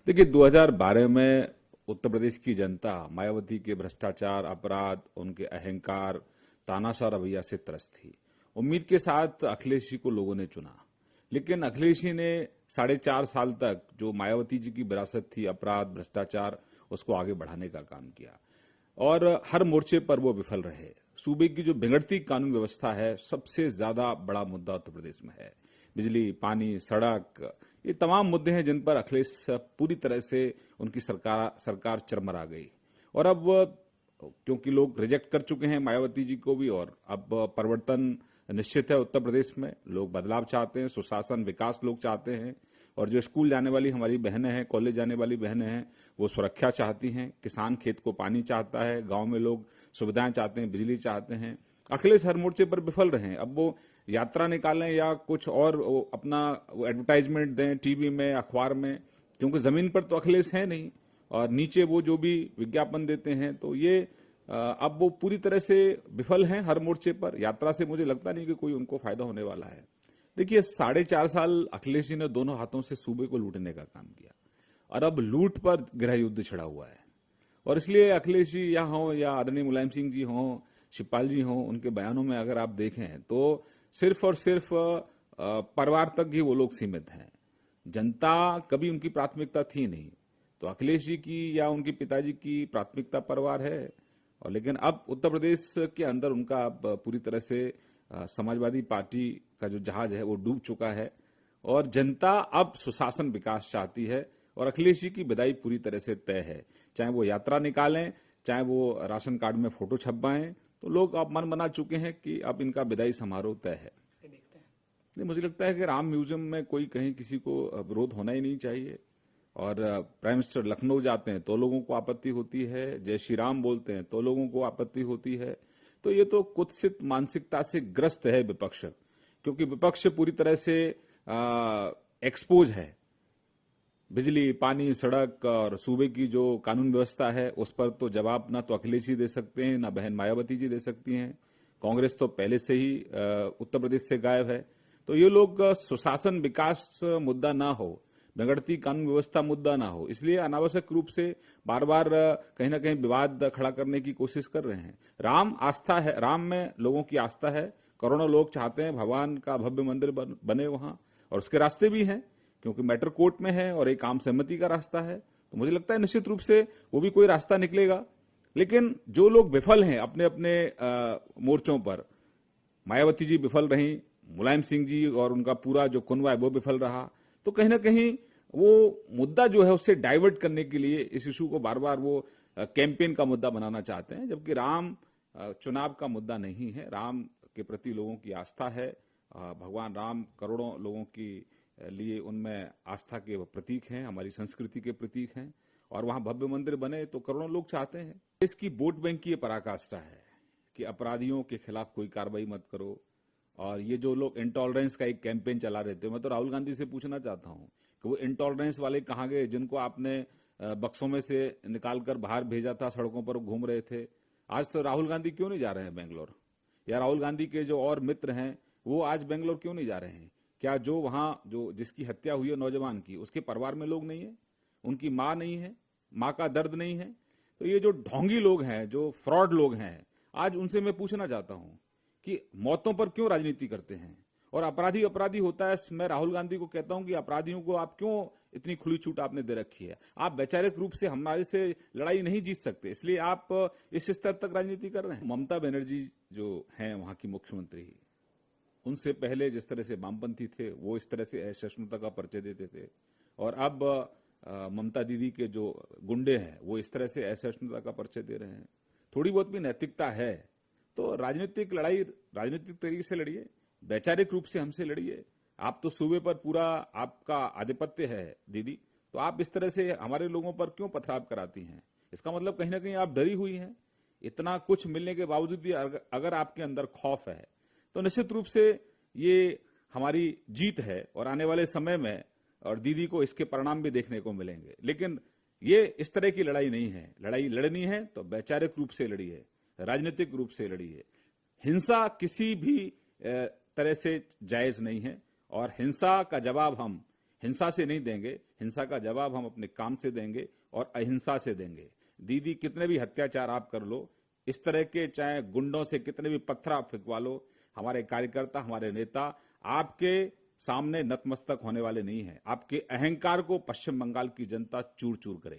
देखिए 2012 में उत्तर प्रदेश की जनता मायावती के भ्रष्टाचार, अपराध, उनके अहंकार, तानाशाह रवैया से त्रस्त थी। उम्मीद के साथ अखिलेश जी को लोगों ने चुना, लेकिन अखिलेश जी ने 4.5 साल तक जो मायावती जी की विरासत थी, अपराध, भ्रष्टाचार, उसको आगे बढ़ाने का काम किया और हर मोर्चे पर वो विफल रहे। सूबे की जो बिगड़ती कानून व्यवस्था है, सबसे ज्यादा बड़ा मुद्दा उत्तर प्रदेश में है। बिजली, पानी, सड़क, ये तमाम मुद्दे हैं जिन पर अखिलेश पूरी तरह से उनकी सरकार चरमरा गई। और अब क्योंकि लोग रिजेक्ट कर चुके हैं मायावती जी को भी, और अब परिवर्तन निश्चित है उत्तर प्रदेश में। लोग बदलाव चाहते हैं, सुशासन, विकास लोग चाहते हैं। और जो स्कूल जाने वाली हमारी बहनें हैं, कॉलेज जाने वाली बहनें हैं, वो सुरक्षा चाहती हैं। किसान खेत को पानी चाहता है, गांव में लोग सुविधाएं चाहते हैं, बिजली चाहते हैं। अखिलेश हर मोर्चे पर विफल रहे हैं। अब वो यात्रा निकालें या कुछ और अपना एडवर्टाइजमेंट दें टीवी में, अखबार में, क्योंकि जमीन पर तो अखिलेश है नहीं और नीचे वो जो भी विज्ञापन देते हैं, तो ये अब वो पूरी तरह से विफल हैं हर मोर्चे पर। यात्रा से मुझे लगता नहीं कि कोई उनको फायदा होने वाला है। देखिए 4.5 साल अखिलेश जी ने दोनों हाथों से सूबे को लूटने का काम किया और अब लूट पर गृह युद्ध छिड़ा हुआ है। और इसलिए अखिलेश जी या हों या आदरणीय मुलायम सिंह जी हों, शिवपाल जी हों, उनके बयानों में अगर आप देखें तो सिर्फ और सिर्फ परिवार तक ही वो लोग सीमित हैं। जनता कभी उनकी प्राथमिकता थी नहीं। तो अखिलेश जी की या उनके पिताजी की प्राथमिकता परिवार है। और लेकिन अब उत्तर प्रदेश के अंदर उनका अब पूरी तरह से समाजवादी पार्टी का जो जहाज है वो डूब चुका है और जनता अब सुशासन, विकास चाहती है। और अखिलेश जी की विदाई पूरी तरह से तय है। चाहे वो यात्रा निकालें, चाहे वो राशन कार्ड में फोटो छपवाएं, तो लोग अब मन बना चुके हैं कि अब इनका विदाई समारोह तय है। नहीं, मुझे लगता है कि राम म्यूजियम में कोई कहीं किसी को विरोध होना ही नहीं चाहिए। और प्राइम मिनिस्टर लखनऊ जाते हैं तो लोगों को आपत्ति होती है, जय श्री राम बोलते हैं तो लोगों को आपत्ति होती है। तो ये तो कुत्सित मानसिकता से ग्रस्त है विपक्ष, क्योंकि विपक्ष पूरी तरह से एक्सपोज है। बिजली, पानी, सड़क और सूबे की जो कानून व्यवस्था है उस पर तो जवाब ना तो अखिलेश जी दे सकते हैं, ना बहन मायावती जी दे सकती हैं। कांग्रेस तो पहले से ही उत्तर प्रदेश से गायब है। तो ये लोग सुशासन, विकास मुद्दा ना हो, बिगड़ती कानून व्यवस्था मुद्दा ना हो, इसलिए अनावश्यक रूप से बार बार कहीं ना कहीं विवाद खड़ा करने की कोशिश कर रहे हैं। राम आस्था है, राम में लोगों की आस्था है। करोड़ों लोग चाहते हैं भगवान का भव्य मंदिर बने वहां, और उसके रास्ते भी हैं, क्योंकि मैटर कोर्ट में है और एक आम सहमति का रास्ता है। तो मुझे लगता है निश्चित रूप से वो भी कोई रास्ता निकलेगा। लेकिन जो लोग विफल हैं अपने अपने मोर्चों पर, मायावती जी विफल रही, मुलायम सिंह जी और उनका पूरा जो कुनवा है वो विफल रहा, तो कहीं ना कहीं वो मुद्दा जो है उससे डाइवर्ट करने के लिए इस इशू को बार बार वो कैंपेन का मुद्दा बनाना चाहते हैं। जबकि राम चुनाव का मुद्दा नहीं है। राम के प्रति लोगों की आस्था है। भगवान राम करोड़ों लोगों की लिए उनमें आस्था के प्रतीक हैं, हमारी संस्कृति के प्रतीक हैं, और वहां भव्य मंदिर बने तो करोड़ों लोग चाहते हैं। इसकी वोट बैंक की पराकाष्ठा है कि अपराधियों के खिलाफ कोई कार्रवाई मत करो। और ये जो लोग इंटॉलरेंस का एक कैंपेन चला रहे थे, मैं तो राहुल गांधी से पूछना चाहता हूं कि वो इंटॉलरेंस वाले कहाँ गए, जिनको आपने बक्सों में से निकालकर बाहर भेजा था, सड़कों पर घूम रहे थे। आज तो राहुल गांधी क्यों नहीं जा रहे हैं बेंगलोर, या राहुल गांधी के जो और मित्र हैं वो आज बेंगलोर क्यों नहीं जा रहे हैं? क्या जो वहां जो जिसकी हत्या हुई है नौजवान की, उसके परिवार में लोग नहीं है, उनकी मां नहीं है, मां का दर्द नहीं है? तो ये जो ढोंगी लोग हैं, जो फ्रॉड लोग हैं, आज उनसे मैं पूछना चाहता हूं कि मौतों पर क्यों राजनीति करते हैं? और अपराधी अपराधी होता है। मैं राहुल गांधी को कहता हूं कि अपराधियों को आप क्यों इतनी खुली छूट आपने दे रखी है? आप वैचारिक रूप से हमारे से लड़ाई नहीं जीत सकते, इसलिए आप इस स्तर तक राजनीति कर रहे हैं। ममता बनर्जी जो हैं वहां की मुख्यमंत्री, उनसे पहले जिस तरह से वामपंथी थे वो इस तरह से असहिष्णुता का परिचय देते थे, और अब ममता दीदी के जो गुंडे हैं वो इस तरह से असहिष्णुता का परिचय दे रहे हैं। थोड़ी बहुत भी नैतिकता है तो राजनीतिक लड़ाई राजनीतिक तरीके से लड़िए, वैचारिक रूप से हमसे लड़िए। आप तो सूबे पर पूरा आपका आधिपत्य है दीदी, तो आप इस तरह से हमारे लोगों पर क्यों पथराव कराती हैं? इसका मतलब कहीं ना कहीं आप डरी हुई हैं। इतना कुछ मिलने के बावजूद भी अगर आपके अंदर खौफ है तो निश्चित रूप से ये हमारी जीत है, और आने वाले समय में और दीदी को इसके परिणाम भी देखने को मिलेंगे। लेकिन ये इस तरह की लड़ाई नहीं है। लड़ाई लड़नी है तो वैचारिक रूप से लड़िए, राजनीतिक रूप से लड़िए। हिंसा किसी भी तरह से जायज नहीं है, और हिंसा का जवाब हम हिंसा से नहीं देंगे, हिंसा का जवाब हम अपने काम से देंगे और अहिंसा से देंगे। दीदी, कितने भी अत्याचार आप कर लो, इस तरह के चाहे गुंडों से कितने भी पत्थर आप फेंकवा लो, हमारे कार्यकर्ता, हमारे नेता आपके सामने नतमस्तक होने वाले नहीं है। आपके अहंकार को पश्चिम बंगाल की जनता चूर चूर करेगी।